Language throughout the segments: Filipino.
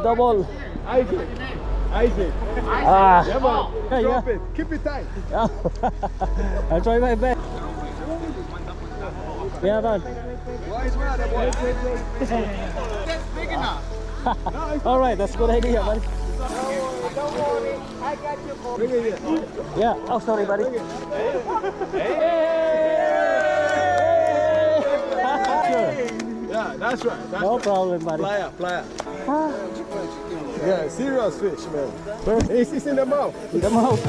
Double. Isaac. Isaac. Ah. Yeah, man. Yeah, Drop yeah. it. Keep it tight. Yeah. I'll try my best. Yeah, man. Wise man, that boy. That's big enough. All right, that's a good idea, buddy. Don't worry. I got you. Bring it here. Yeah. Oh, sorry, buddy. Yeah, that's right. That's No right. problem, buddy. Fly out, fly out. Yeah, serious fish, man. It's in the mouth. In the mouth.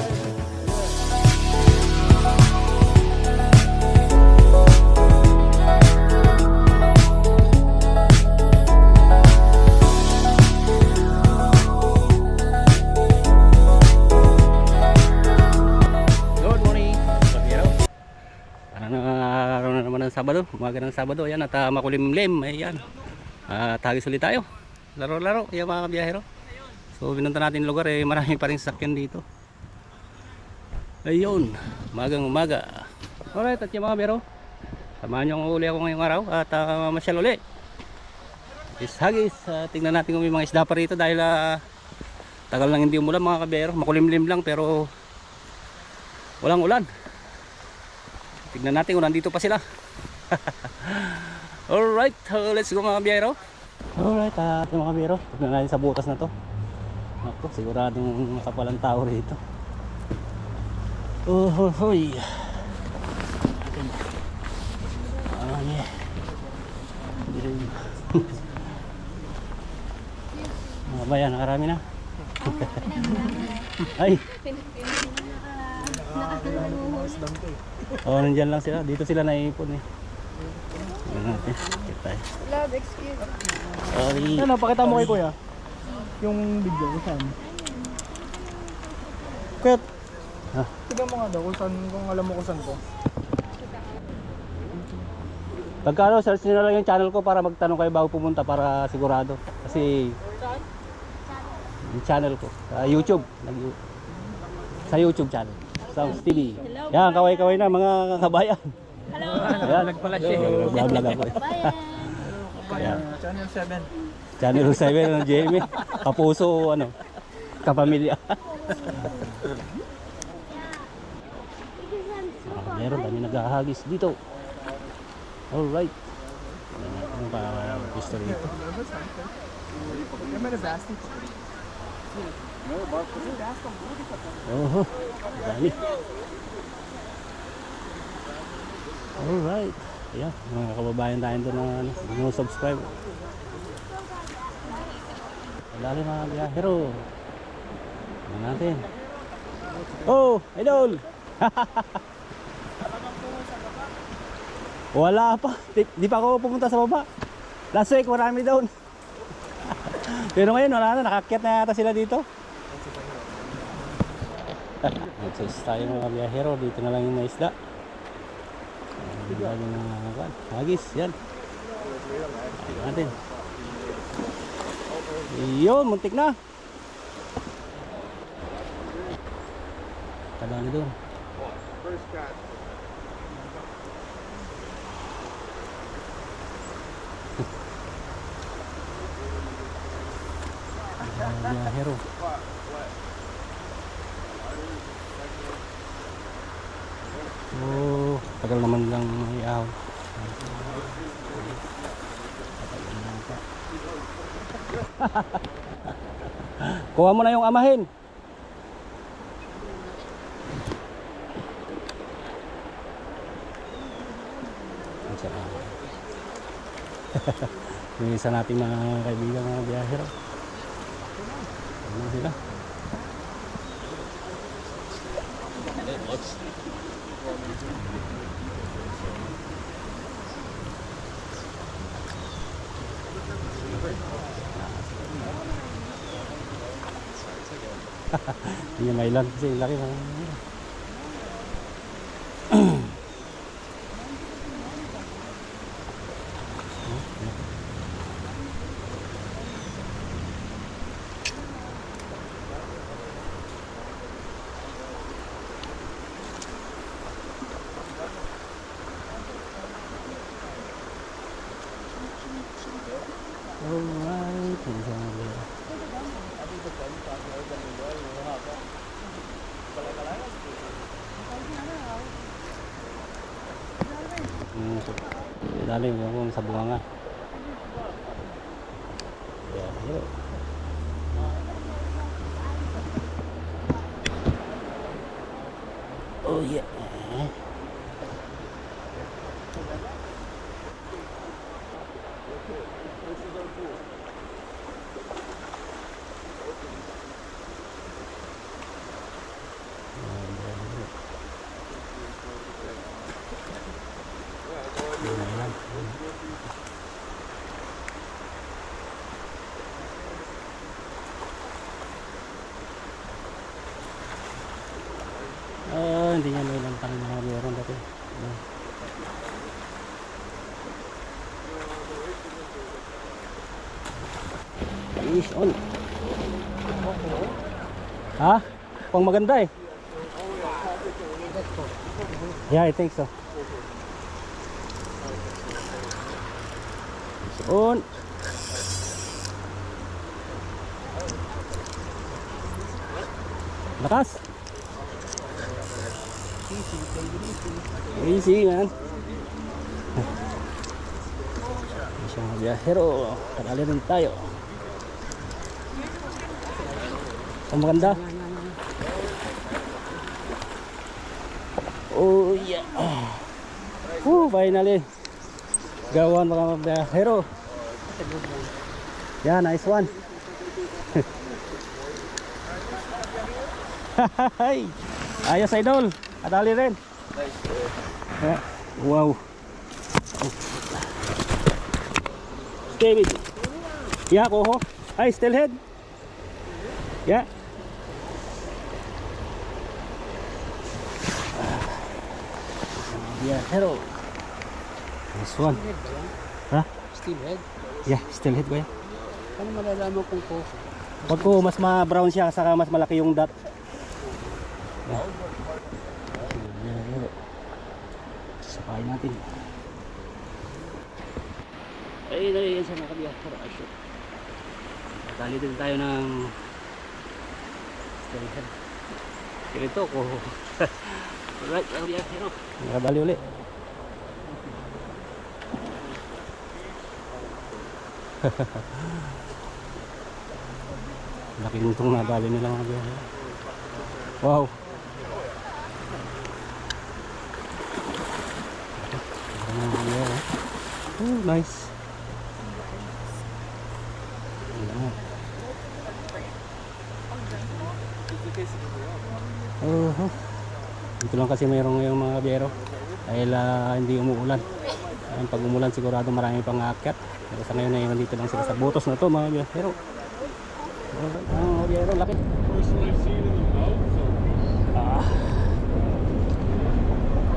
Good morning, Pagkiro. Araw na naman ng Sabado, umaga ng Sabado. Ayan, at makulimlim. Ayan. Tagis ulit tayo. Laro-laro, yung mga kabiyahero. So, binunta natin lugar, marami pa rin sakyan dito. Ayun, umagang umaga. Alright, at yung mga kabiyahero, samahan nyo uli ako ngayong araw at masyal uli. Hagis, tingnan natin kung may mga isda pa rito dahil tagal lang hindi umulan mga kabiyahero. Makulimlim lang pero walang ulan. Tignan natin kung nandito pa sila. Alright, let's go mga kabiyahero. Alright, mga kabiyahero, tignan natin sa butas na to. Ako, siguradong makapalang tao rito. Hoy. Mga bayan, nakarami na. Ay. Oh, nandyan lang sila. Dito sila naiipon eh. Ano natin? Kita eh. Love, excuse. Sorry. Ano, pakita mo kay kuya yung video kung saan. Kuya, tignan mo nga daw kung saan, kung alam mo kung saan ko. Pagkano, search nyo na lang yung channel ko para magtanong kayo bago pumunta para sigurado. Kasi yung channel ko sa YouTube. Sa YouTube channel. Sounds TV. Yan, kaway-kaway na mga kabayan. Hello. Ayan, nagpala siya. Vlog ako eh. Ayan. Channel 7. Channel 7 ng JME. Kapuso, ano, kapamilya. Meron kami naghahagis dito. Alright. Ano pa gusto rito? Oh, dami. Alright. Ayan, mga kababayan tayo doon na mga subscribe. Lalo mga biyahero. Ano natin? Oh, idol! Wala pa. Di pa ako pumunta sa baba. Last week marami doon. Pero ngayon wala na. Nakakyat na yata sila dito. Nagsis tayo mga biyahero. Dito na lang yung mga isda. Hagis. Yan. Ayan natin. Yun. Muntik na. Kadami doon. Biyahero. Oh, tagal naman lang iaw. Kuha mo na yung amahin. Yung isa nating mga kaibigan mga biyahero. Ano sila? Hindi may ilan kasi laki na. Alright, Ilalim yung sa bunganga. Yeah, hello. Oh yeah. Hindi niya may lang tanong mga meron dati. Fish on. Ha? Pang maganda eh. Yeah, I think so. Fish on. Lakas. Easy man. Isang biyahero. Kadali rin tayo. Ang maganda. Oh yeah. Finally. Gawan mga biyahero. Yeah, nice one. Hay. Ayos idol. Kadali rin. Yeah. Wow. David. Yeah, koho. Ay, steelhead. Yeah. Yeah, hello. This one. Ha? Steelhead. Yeah, steelhead ba yan? Paano malalaman kung po? Pag ko mas ma-brown siya, saka mas malaki yung dot. Yeah. Yeah, hello. Sakayin natin. Ay, dali yan sa mga kabiyahero. Dali din tayo ng steelhead. Ganito ko. Alright, kabiyahero. Nakadali ulit. Laki nitong nadali nila mga kabiyahero. Wow. Oh, nice. Dito lang kasi mayroong ngayong mga kabiyahero dahil hindi umuulan. Pag umulan sigurado marami pang aakyat. Pero sa ngayon ay nandito lang sila sa butos na to mga kabiyahero. Mga kabiyahero, laki.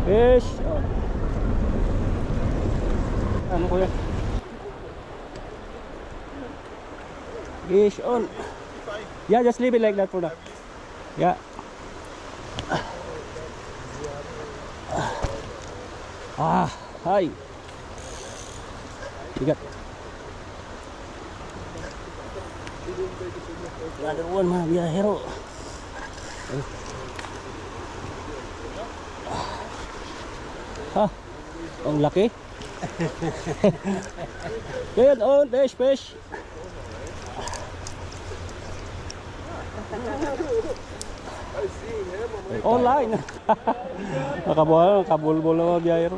Fish. Ano kuya? Fish on. Yeah, just leave it like that for now. Yeah. Hi. Bigat. Another one mga biyahero. Ang laki. Good on, fish. Online. Nakabulbol na mga biyahero.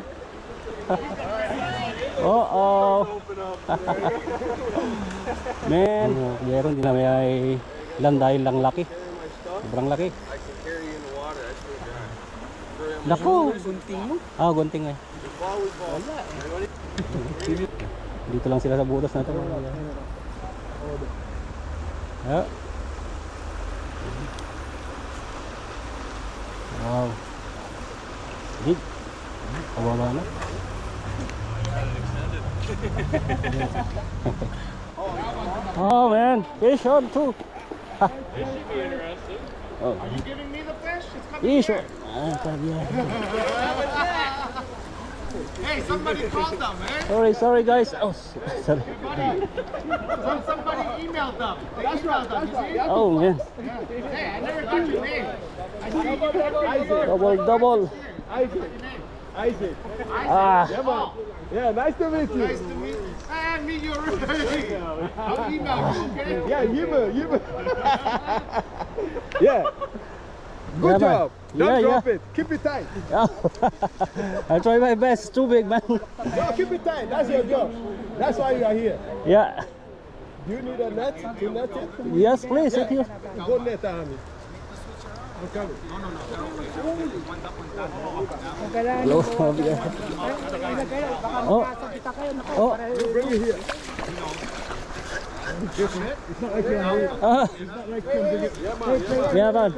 Man, biyahero hindi na may ilan dahil lang laki. Sobrang laki. Naku! Gunting mo? Gunting eh. Dito lang sila sa butas na ito. Wow. Big. Kawawa na. Oh man, fish on too. This should be interesting. Oh. Are you giving me the fish? It's coming Fish on. Hey, somebody called them, man. Sorry guys. Oh, sorry. Somebody emailed emailed them. They That's right, emailed them. that's You right. see? Oh man. Hey, I never got your name. I see you got your name. Double, double. Isaac. Isaac. Ah. Yeah, man. Yeah, nice to meet you. Nice to meet you. I meet you already. I'll email you, okay? Yeah, you will. Yeah. Good Yeah, man. job. Don't Yeah, drop it. Keep it tight. I'll try my best. It's too big, man. No, keep it tight. That's your job. That's why you are here. Yeah. Do you need a net to net it? Yes, please. Thank you. Go net, Ami. I'm coming. Hello. Oh. Oh. Bring it here. Ah. Yeah, man.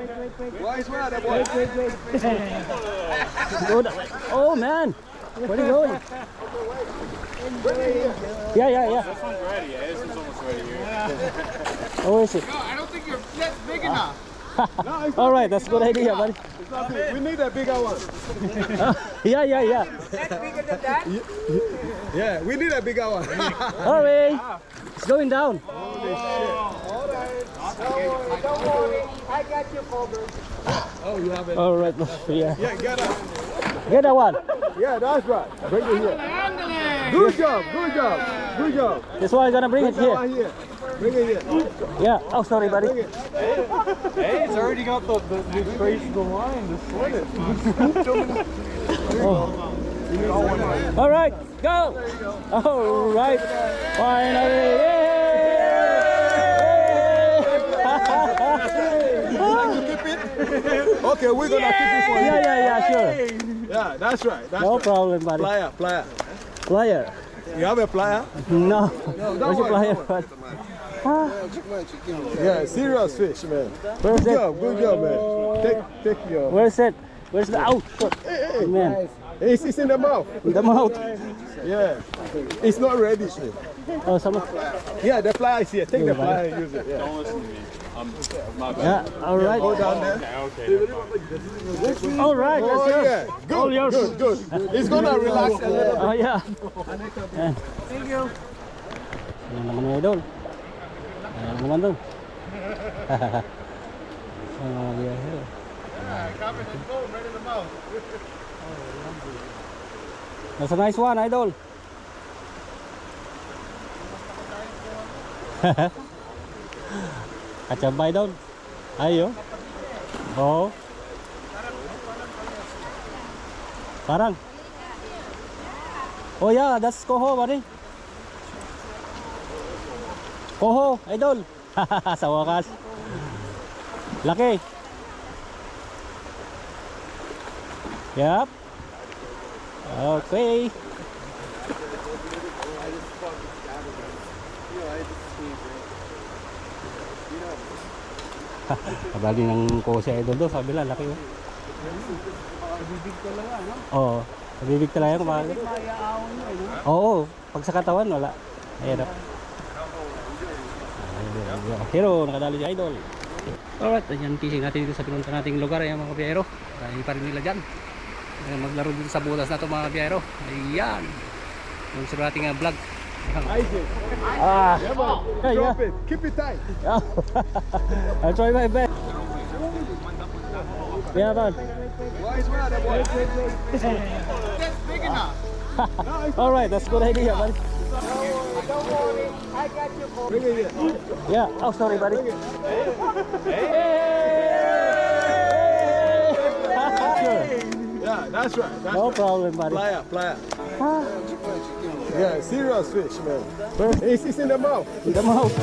Why is that, boy? Good. Oh, man. Where are you going? Yeah, yeah, yeah. This one's ready. Yeah, this one's almost ready here. Oh, is it? No, I don't think your net's big enough. No, it's All right, that's a good idea, buddy. not big. We need a bigger one. Yeah, yeah, yeah. Yeah, we need a bigger one. Hurry. It's going down. Don't worry, I got you covered. Oh, you have it. All right. Yeah. Yeah, get up. Get that one. Yeah, that's right. Bring it here. Good job, good job, good job. This one I'm gonna bring it Bring that here. one here. Bring it here. Yeah. Oh, sorry, buddy. Bring it. Hey, it's already got the trace the line, the slit it. All right, go. All right. Finally. Okay, we're gonna keep it for you. Yeah, yeah, yeah, sure. Yeah, that's right. That's No right. problem, buddy. Plier, plier. Plier. You have a plier? No. Where's your plier, buddy? Yeah, serious fish, man. Where's Good it? job, good job, man. Take your. Where's it? Where's the out? Man, It's in the mouth. the mouth. Yeah. It's not ready, man. Oh, someone. Yeah, the plier is here. Take the plier and use it. Yeah. Don't listen to me. My bad. Yeah. All right. Go down there. Okay. All right. Oh, That's yeah. yours. All Good, yours. good, good. It's gonna relax a little. Oh, yeah. Thank you. Yan naman yung idol. Ayan naman doon. Ayan naman yung idol. Covered his bone right in the mouth. That's a nice one, idol. Kacabay doon. Ayo. Oh. Parang. Oh yeah, that's Koho, buddy. Koho, idol. Sa wakas. Laki. Yep. Okay. Kabali ng Koho si idol doon, sabi lang, laki oh. Bibig talaga, no? Oo. Nabibig talaga yung kumakagat. Mayaawon mo, no? Oo. Pag sa katawan, wala. Mahirap. Hero, nakadali si idol. Alright, ayan fishing natin dito sa pinunta nating lugar. Ayan mga biyero. Dahil pa rin nila dyan. Ayan, maglaro dito sa butas na ito mga biyero. Ayan. Yung sa ating vlog. Isaac. Ah. Yeah, man. Yeah, yeah. Drop it. Keep it tight. I'll try my best. Yeah, man. Why is that, boy? That's big enough. Alright, that's a good idea, buddy. Don't worry, I got you covered. Bring it here. Yeah. Oh, sorry, buddy. Yeah, that's right. That's No right. problem, buddy. Plier, plier. Yeah, serious fish, man. It's in the mouth. In the mouth.